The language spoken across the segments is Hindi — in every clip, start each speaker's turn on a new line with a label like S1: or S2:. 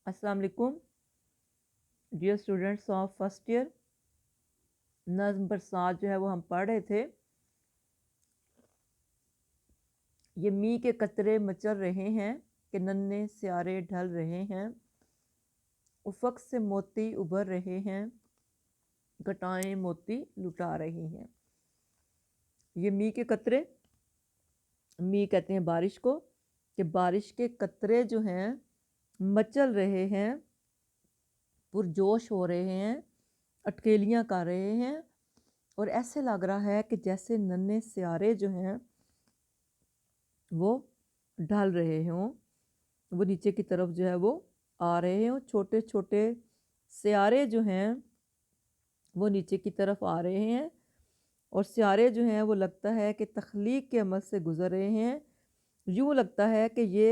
S1: अस्सलाम वालेकुम dear students of first year. Number 7 जो है वो हम पढ़ रहे थे। ये मी के कतरे मचल रहे हैं कि नन्हे सियारे ढल रहे हैं, उफक से मोती उभर रहे हैं, घटाएं मोती लुटा रही हैं। ये मी के कतरे, मी कहते हैं बारिश को, कि बारिश के कतरे जो हैं मचल रहे हैं, पुरजोश हो रहे हैं, अटकेलियाँ कर रहे हैं और ऐसे लग रहा है कि जैसे नन्हे सियारे जो हैं वो ढल रहे हों, वो नीचे की तरफ जो है वो आ रहे हों। छोटे छोटे सियारे जो हैं वो नीचे की तरफ आ रहे हैं और सियारे जो हैं वो लगता है कि तख्लीक के अमल से गुज़र रहे हैं। यूँ लगता है कि ये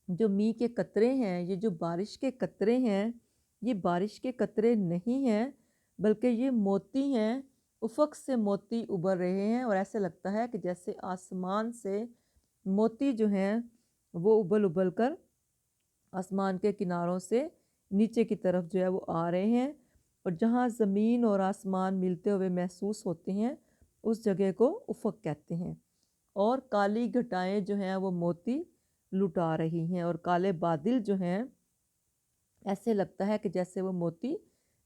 S1: जो मी के कतरे हैं, ये जो बारिश के कतरे हैं, ये बारिश के कतरे नहीं हैं बल्कि ये मोती हैं। उफ़क़ से मोती उभर रहे हैं और ऐसे लगता है कि जैसे आसमान से मोती जो हैं वो उबल उबल कर आसमान के किनारों से नीचे की तरफ जो है वो आ रहे हैं और जहाँ ज़मीन और आसमान मिलते हुए महसूस होते हैं उस जगह को उफ़क़ कहते हैं। और काली घटाएं जो हैं वो मोती लुटा रही हैं और काले बादल जो हैं ऐसे लगता है कि जैसे वो मोती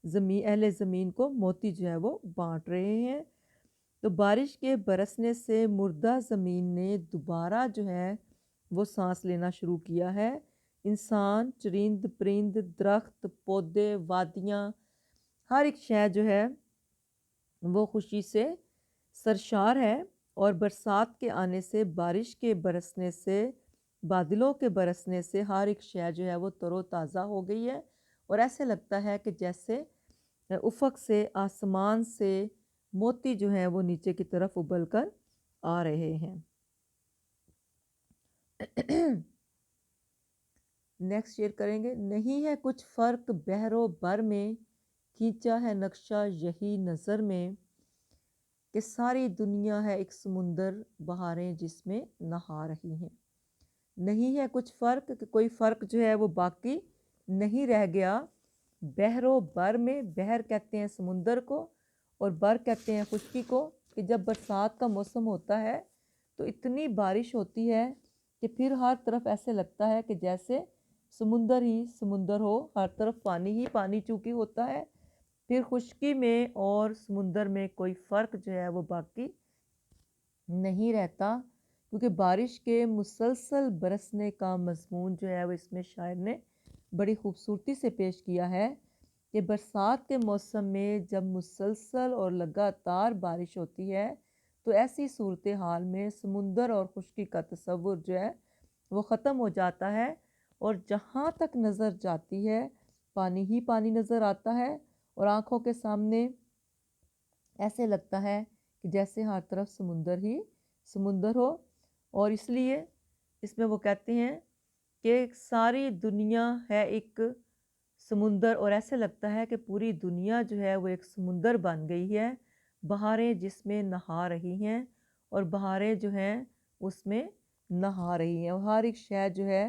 S1: अहले ज़मीन को मोती जो है वो बांट रहे हैं। तो बारिश के बरसने से मुर्दा ज़मीन ने दोबारा जो है वो सांस लेना शुरू किया है। इंसान, चरिंद परिंद, दरख्त, पौधे, वादियाँ, हर एक शय जो है वो खुशी से सरशार है। और बरसात के आने से, बारिश के बरसने से, बादलों के बरसने से हर एक शय जो है वो तरोताज़ा हो गई है और ऐसे लगता है कि जैसे उफ़क़ से, आसमान से मोती जो हैं वो नीचे की तरफ उबल कर आ रहे हैं। नेक्स्ट शेयर करेंगे। नहीं है कुछ फ़र्क बहरो बर में, खींचा है नक्शा यही नज़र में, कि सारी दुनिया है एक समुंदर, बहारें जिसमें नहा रही हैं। नहीं है कुछ फ़र्क, कि कोई फ़र्क जो है वो बाकी नहीं रह गया। बहरो बर में, बहर कहते हैं समुंदर को और बर कहते हैं खुश्की को, कि जब बरसात का मौसम होता है तो इतनी बारिश होती है कि फिर हर तरफ ऐसे लगता है कि जैसे समुंदर ही समुंदर हो, हर तरफ पानी ही पानी चूँकि होता है। फिर खुश्की में और समुंदर में कोई फ़र्क जो है वो बाकी नहीं रहता, क्योंकि बारिश के मुसलसल बरसने का मज़मून जो है वो इसमें शायर ने बड़ी खूबसूरती से पेश किया है कि बरसात के मौसम में जब मुसलसल और लगातार बारिश होती है तो ऐसी सूरत हाल में समुंदर और खुश्की का तस्वुर जो है वो ख़त्म हो जाता है और जहाँ तक नज़र जाती है पानी ही पानी नज़र आता है और आँखों के सामने ऐसे लगता है कि जैसे हर तरफ समुंदर ही समुंदर हो। और इसलिए इसमें वो कहते हैं कि सारी दुनिया है एक समुंदर और ऐसे लगता है कि पूरी दुनिया जो है वो एक समुंदर बन गई है। बहारें जिसमें नहा रही हैं और बहारें जो हैं उसमें नहा रही हैं और हर एक शय जो है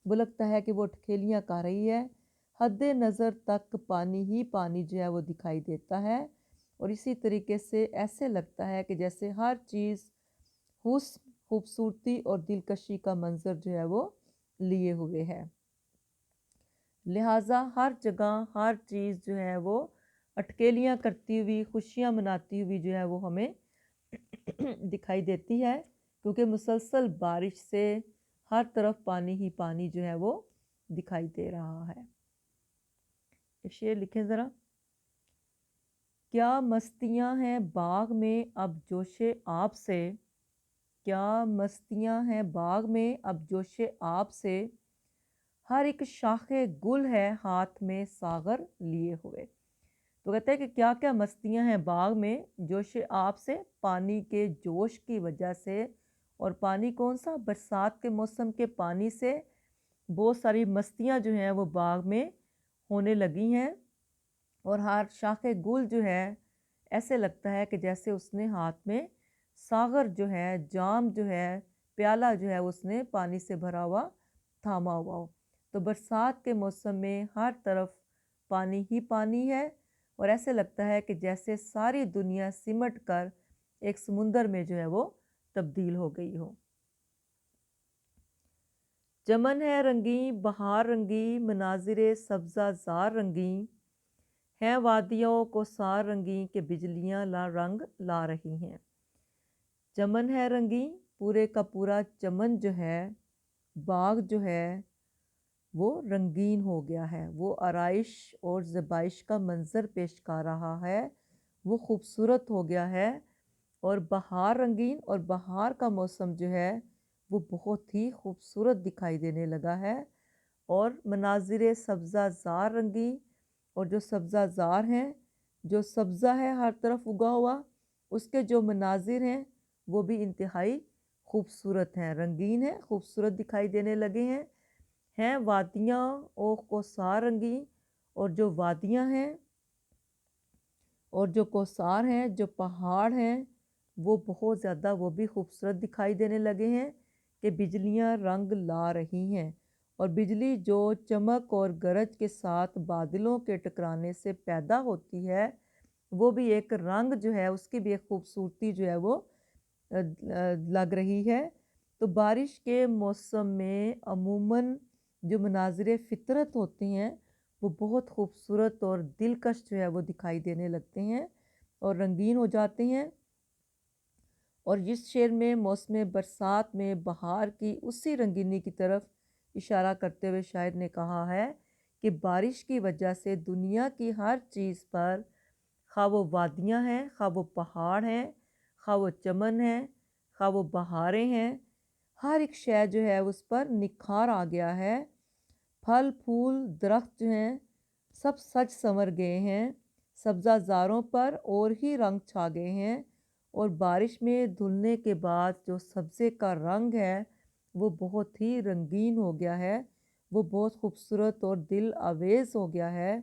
S1: वो लगता है कि वो ठकेलियाँ कर रही है। हद नज़र तक पानी ही पानी जो है वो दिखाई देता है और इसी तरीके से ऐसे लगता है कि जैसे हर चीज़ हुस्न, खूबसूरती और दिलकशी का मंजर जो है वो लिए हुए है। लिहाजा हर जगह हर चीज़ जो है वो अटकेलियाँ करती हुई, खुशियाँ मनाती हुई जो है वो हमें दिखाई देती है, क्योंकि मुसलसल बारिश से हर तरफ पानी ही पानी जो है वो दिखाई दे रहा है। शेर लिखें ज़रा। क्या मस्तियाँ हैं बाग में अब जोशे आप से, क्या मस्तियाँ हैं बाग में अब जोशे आप से, हर एक शाखे गुल है हाथ में सागर लिए हुए। तो कहते हैं कि क्या क्या मस्तियाँ हैं बाग में जोश आप से, पानी के जोश की वजह से। और पानी कौन सा? बरसात के मौसम के पानी से बहुत सारी मस्तियाँ जो हैं वो बाग में होने लगी हैं और हर शाखे गुल जो है ऐसे लगता है कि जैसे उसने हाथ में सागर जो है, जाम जो है, प्याला जो है उसने पानी से भरा हुआ थामा हुआ हो। तो बरसात के मौसम में हर तरफ पानी ही पानी है और ऐसे लगता है कि जैसे सारी दुनिया सिमट कर एक समुंदर में जो है वो तब्दील हो गई हो। चमन है रंगी बहार रंगी मनाजिरे सब्जा जार रंगी, हैं वादियों को सार रंगी के बिजलियां ला रंग ला रही हैं। चमन है रंगी, पूरे का पूरा चमन जो है, बाग जो है वो रंगीन हो गया है, वो आराइश और ज़बाइश का मंज़र पेश कर रहा है, वो खूबसूरत हो गया है। और बहार रंगीन, और बहार का मौसम जो है वो बहुत ही खूबसूरत दिखाई देने लगा है। और मनाजिर सब्ज़ा ज़ार रंगी, और जो सब्ज़ा ज़ार हैं, जो सब्ज़ा है हर तरफ उगा हुआ, उसके जो मनाजिर हैं वो भी इंतहाई खूबसूरत हैं, रंगीन है, खूबसूरत दिखाई देने लगे हैं वादियाँ ओ कोसार रंगी, और जो वादियाँ हैं और जो कोसार हैं, जो पहाड़ हैं, वो बहुत ज़्यादा वो भी खूबसूरत दिखाई देने लगे हैं कि बिजलियाँ रंग ला रही हैं। और बिजली जो चमक और गरज के साथ बादलों के टकराने से पैदा होती है, वो भी एक रंग जो है उसकी भी एक खूबसूरती जो है वो लग रही है। तो बारिश के मौसम में अमूमन जो मनाजिर फ़ितरत होते हैं वो बहुत खूबसूरत और दिलकश जो है वो दिखाई देने लगते हैं और रंगीन हो जाते हैं। और जिस शेर में मौसम बरसात में बहार की उसी रंगीनी की तरफ इशारा करते हुए शायर ने कहा है कि बारिश की वजह से दुनिया की हर चीज़ पर, खा वो वादियाँ हैं, खा वो पहाड़ हैं, खा वो चमन है, खा वो बहारें हैं, हर एक शय जो है उस पर निखार आ गया है। फल फूल दरख्त जो हैं सब सज संवर गए हैं, सब्ज़ाज़ारों पर और ही रंग छा गए हैं। और बारिश में धुलने के बाद जो सब्ज़े का रंग है वो बहुत ही रंगीन हो गया है, वो बहुत खूबसूरत और दिल आवेज़ हो गया है,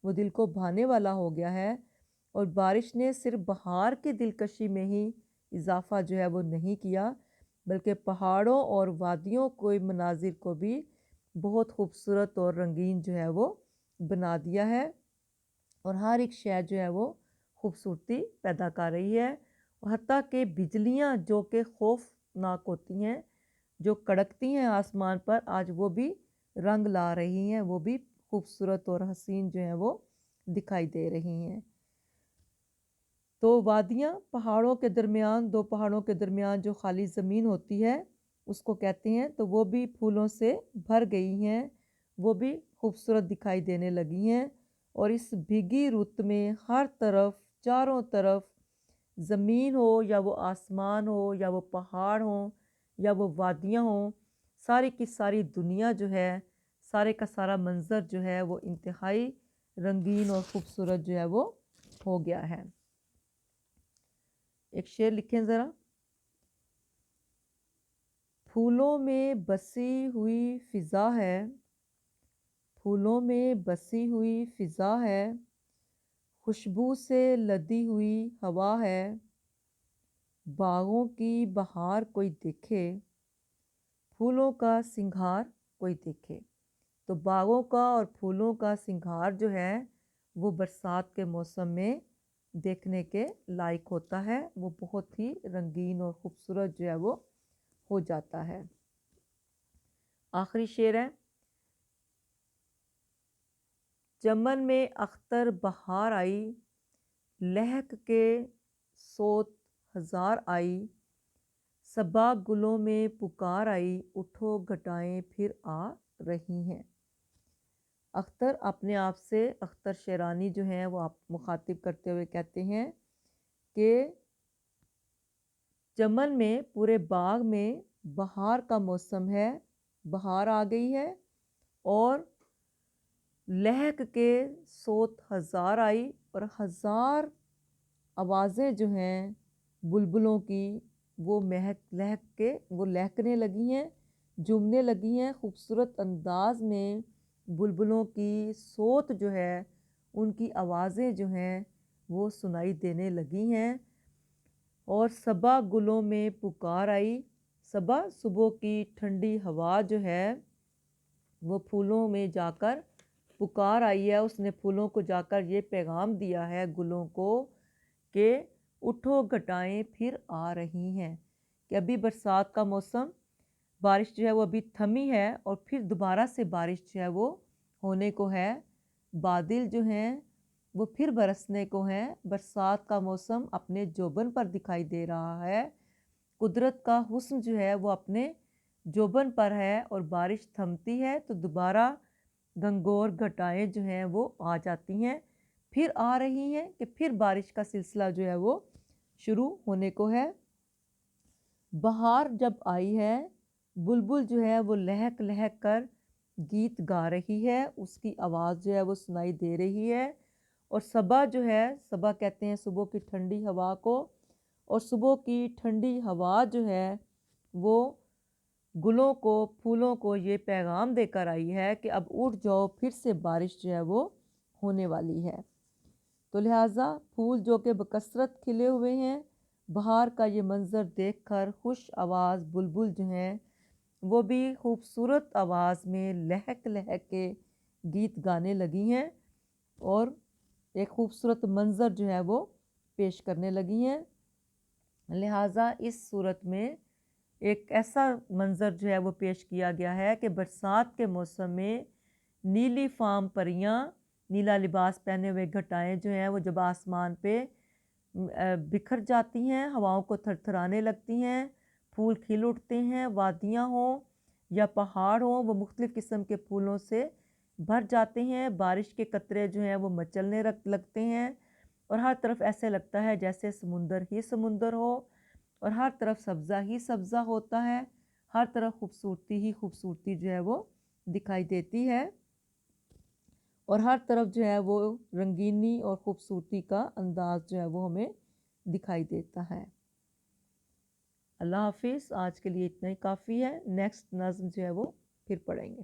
S1: वो दिल को भाने वाला हो गया है। और बारिश ने सिर्फ बहार की दिलकशी में ही इजाफ़ा जो है वो नहीं किया, बल्कि पहाड़ों और वादियों के मनाजिर को भी बहुत खूबसूरत और रंगीन जो है वो बना दिया है। और हर एक शय जो है वो खूबसूरती पैदा कर रही है। हत्ता कि बिजलियाँ जो कि खौफनाक होती हैं, जो कड़कती हैं आसमान पर, आज वो भी रंग ला रही हैं, वो भी खूबसूरत और हसीन जो है वो दिखाई दे रही हैं। तो वादियाँ पहाड़ों के दरमियान, दो पहाड़ों के दरमियान जो खाली ज़मीन होती है उसको कहते हैं, तो वो भी फूलों से भर गई हैं, वो भी खूबसूरत दिखाई देने लगी हैं। और इस भीगी रुत में हर तरफ, चारों तरफ, ज़मीन हो या वो आसमान हो या वो पहाड़ हो या वो वादियाँ हों, सारी की सारी दुनिया जो है, सारे का सारा मंज़र जो है वो इंतहाई रंगीन और ख़ूबसूरत जो है वो हो गया है। एक शेर लिखें ज़रा। फूलों में बसी हुई फ़िज़ा है, फूलों में बसी हुई फ़िज़ा है, खुशबू से लदी हुई हवा है, बागों की बहार कोई देखे, फूलों का सिंगार कोई देखे। तो बागों का और फूलों का सिंगार जो है वो बरसात के मौसम में देखने के लायक होता है, वो बहुत ही रंगीन और ख़ूबसूरत जो है वो हो जाता है। आखिरी शेर है। चमन में अख्तर बहार आई, लहक के सोत हज़ार आई, सबा गुलों में पुकार आई, उठो घटाएं फिर आ रही हैं। अख्तर अपने आप से, अख्तर शेरानी जो हैं वो आप मुखातिब करते हुए कहते हैं कि चमन में, पूरे बाग में बहार का मौसम है, बहार आ गई है। और लहक के सोत हज़ार आई, और हज़ार आवाज़ें जो हैं बुलबुलों की वो महक लहक के वो लहकने लगी हैं, झूमने लगी हैं। खूबसूरत अंदाज में बुलबुलों की सोत जो है, उनकी आवाज़ें जो हैं वो सुनाई देने लगी हैं। और सबा गुलों में पुकार आई, सबा सुबह की ठंडी हवा जो है वो फूलों में जाकर पुकार आई है, उसने फूलों को जाकर ये पैगाम दिया है गुलों को कि उठो घटाएं फिर आ रही हैं। कि अभी बरसात का मौसम, बारिश जो है वो अभी थमी है और फिर दोबारा से बारिश जो है वो होने को है। बादल जो हैं वो फिर बरसने को हैं। बरसात का मौसम अपने जोबन पर दिखाई दे रहा है। कुदरत का हुस्न जो है वो अपने जोबन पर है और बारिश थमती है तो दोबारा गंगोर घटाएं जो हैं वो आ जाती हैं, फिर आ रही हैं कि फिर बारिश का सिलसिला जो है वो शुरू होने को है। बहार जब आई है, बुलबुल जो है वो लहक लहक कर गीत गा रही है, उसकी आवाज़ जो है वो सुनाई दे रही है। और सबा जो है, सबा कहते हैं सुबह की ठंडी हवा को, और सुबह की ठंडी हवा जो है वो गुलों को, फूलों को ये पैगाम देकर आई है कि अब उठ जाओ, फिर से बारिश जो है वो होने वाली है। तो लिहाजा फूल जो कि बकसरत खिले हुए हैं, बहार का ये मंज़र देखकर खुश आवाज़ बुलबुल जो हैं वो भी खूबसूरत आवाज़ में लहक लहक के गीत गाने लगी हैं और एक खूबसूरत मंज़र जो है वो पेश करने लगी हैं। लिहाजा इस सूरत में एक ऐसा मंज़र जो है वो पेश किया गया है कि बरसात के मौसम में नीली फाम परियां, नीला लिबास पहने हुए घटाएं जो हैं वो जब आसमान पे बिखर जाती हैं, हवाओं को थरथराने लगती हैं, फूल खिल उठते हैं, वादियाँ हों या पहाड़ हों वो मुख्तलिफ़ किस्म के फूलों से भर जाते हैं। बारिश के कतरे जो हैं वो मचलने लगते हैं और हर तरफ ऐसे लगता है जैसे समुंदर ही समुंदर हो और हर तरफ सब्ज़ा ही सब्ज़ा होता है, हर तरफ खूबसूरती ही खूबसूरती जो है वो दिखाई देती है और हर तरफ जो है वो रंगीनी और ख़ूबसूरती का अंदाज़ जो है वो हमें दिखाई देता है। अल्लाह हाफिज़। आज के लिए इतना ही काफ़ी है। नेक्स्ट नज़्म जो है वो फिर पढ़ेंगे।